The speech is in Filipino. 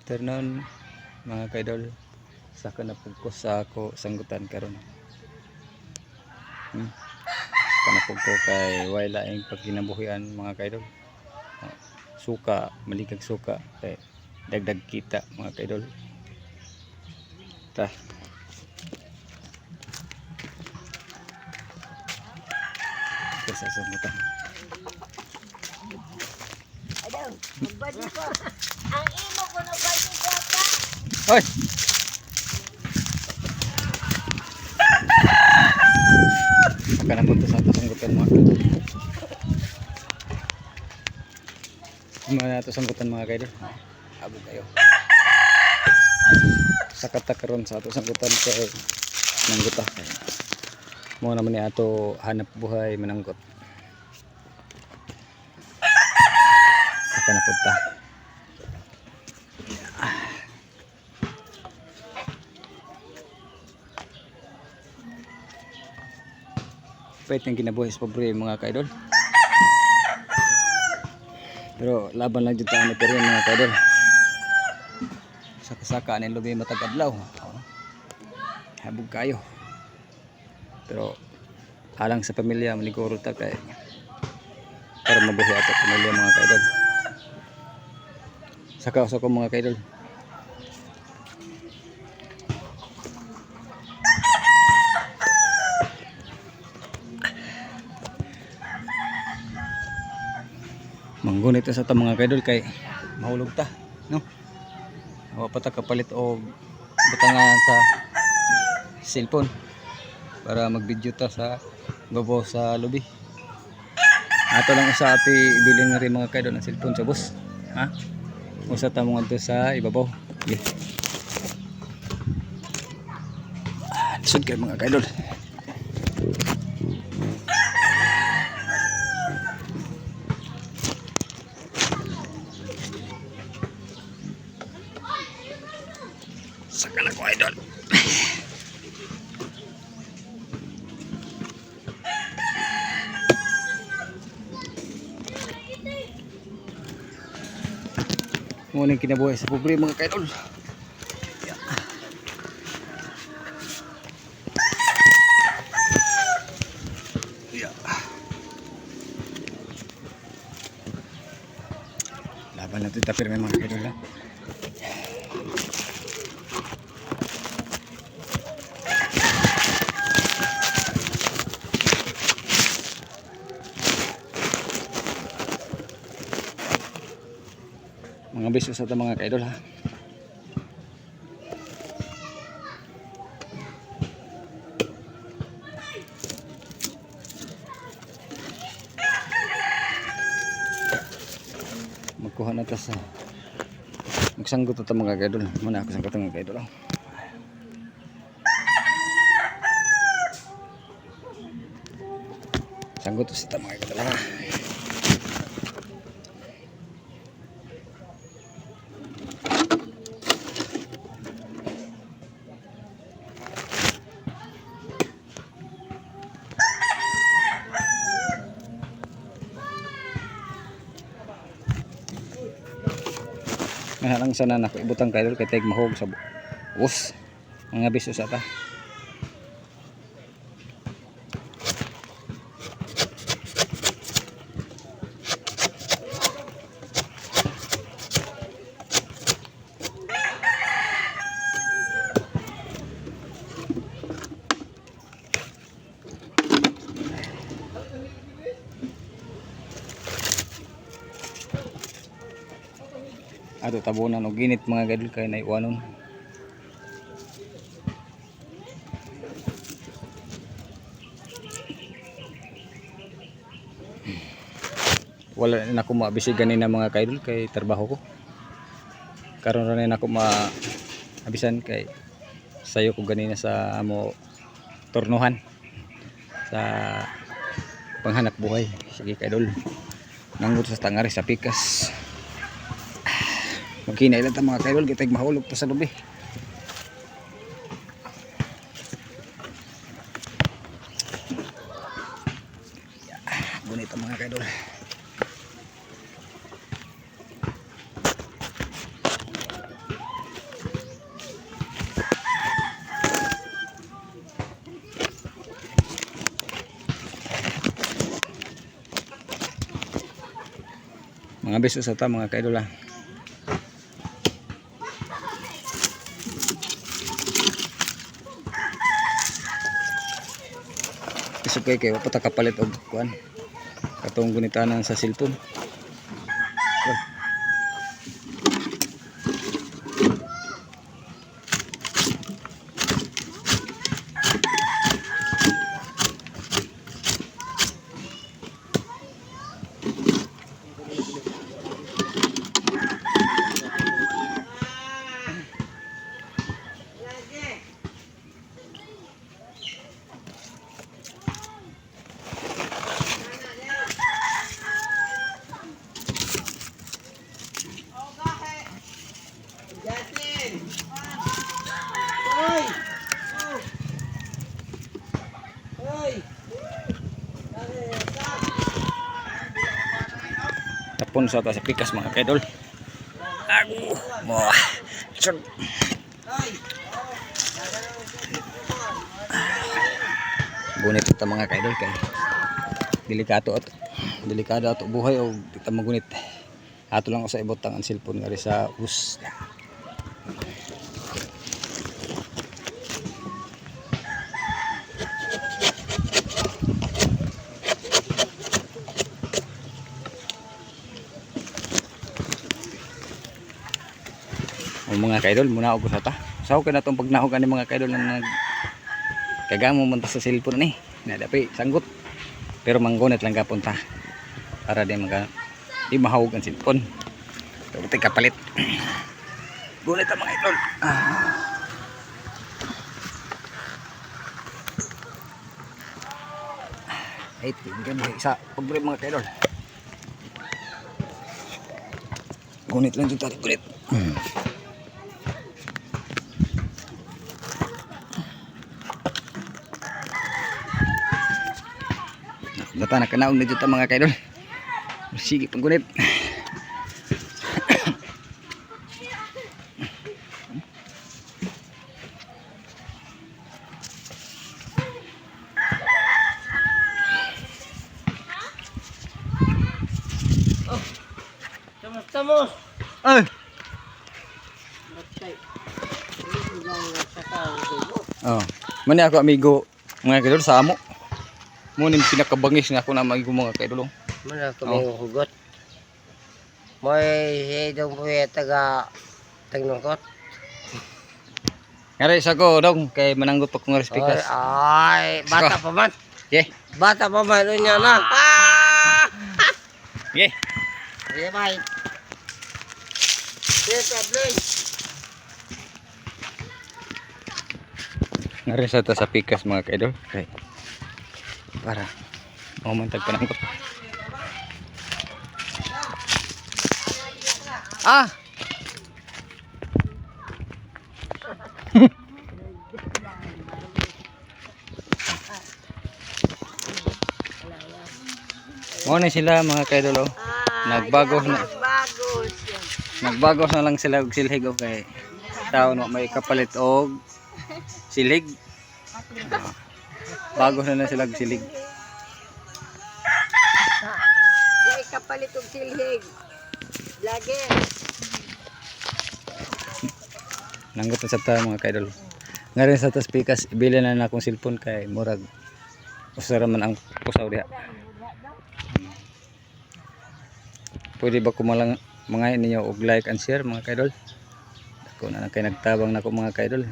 Afternoon mga kaidol, saka na pugko sa ako sanggutan karon. Kanapog ko kay wala laing pagkinabuhian mga kaidol. Suka, maligag suka kay dagdag kita mga kaidol. Ta. Sa sanggutan. Ayaw, magbadi ko. Ang imo ko nagbadi ko pa. Hoy. Saka na punta sa sanggutan mga kaidol. Mga nato sanggutan mga kaidol. Abo kayo. Sakata karon sa ato sanggutan kay nangguta. Mo naman ni ato hanap buhay mananggot. Saka na punta. Pwede yung kinabuhi sa pobre mga kaidol. Pero laban lang dito ang rin mga kaidol. Saka-saka anin lubi matag-adlaw. Habog kayo. Pero alang sa pamilya maniguro ta kay para mabuhi ato pamilya mga kaidol. Saka ko mga kaidol. Manggunit sa ta mga kaidol kay mahulog ta, no? Wa pa ta kapalit og butangan sa cellphone para mag-video ta sa babaw sa lobby. Ato lang usa ati ibilin nga rin mga kaidol ang cellphone sa bus, ha? Usa ta mo ngadto sa ibabaw. Okay. Sud kay mga kaidol. Saka na ko idol. Muning kinabuhi sa pobre mga kaidol. Laban natin tapir may mga kaidol, ha? Mga beso sa mga kaidol, ha. Magkuha na ta sa magsanggot ta mga kaidol. Muna ako sanggot mga kaidol. Sanggot sa mga kaidol, ha. Lang sana nako ibutang kaidol kay tayg mahog sa bus. Mga biso sa ta. Ato tabunan og ginit mga kaidol kay naiwanon. Wala na ako maabisigan na mga kaidol kay trabaho ko. Karon ra na ako maabisan kay sayo ko ganina sa amo turnuhan sa panghanap buhay. Sige kaidol. Nanggut sa tangari sa pikas. Magkinay lang ta mga kaidol, kitag mahulog pa sa lubi. Gunit ang mga kaidol. Mga beso sa ta mga kaidol ha. Isukay kayo pata kapalit og kuan. Katong gunitanan sa cellphone. Tapon sa ta sa pikas mga kaidol. Agu, wah. Sud. Gunit ta mga kaidol kay delikado ato buhay o kita magunit. Ato lang sa ibotang ang cellphone nga ri sa us. O mga kaidol, muna og sa ta. Saw ka na tong pagnahog ani mga kaidol nang kagamo man ta sa cellphone ni. Na dapi sanggot. Pero manggunit lang gapon ta para di di mahawog ang cellphone. Dapat kapalit. Gunit ta mga idol. Ay, tingnan sa pagbre mga kaidol. Gunit lang jud tali gunit. Data na kanaog na dito mga kaidol. Sige panggunit. Tamos. Ay. Oh, mani ako amigo mga kaidol sa amo. Mo ning pinakabangis nga ako na maigo mga kaidol. Mana kami hugot. Moy hedong puya taga tagnungkot. Ngari sa ko dong kay mananggot pa ko nga speakers. Ay, bata pa man. Yeah. Bata pa man unya na. Yeah. Iya bye. Yes, Abling. Ngari sa ta sa pikas mga kaidol. Okay. Para mamantag panangkot. Ah. Mo na sila mga kaidol. Nagbago na. Nagbago na lang sila og silhig o kay tao no may kapalit og silhig. Bago na sila og silhig. May kapalit og silhig. Lagi. Nanggot na sa ta mga kaidol. Ngayon sa tas pikas ibili na akong cellphone kay murag usara man ang pusaw diha. Pwede ba ko malang mga ninyo og like and share mga kaidol? Ako na kay nagtabang nako mga kaidol.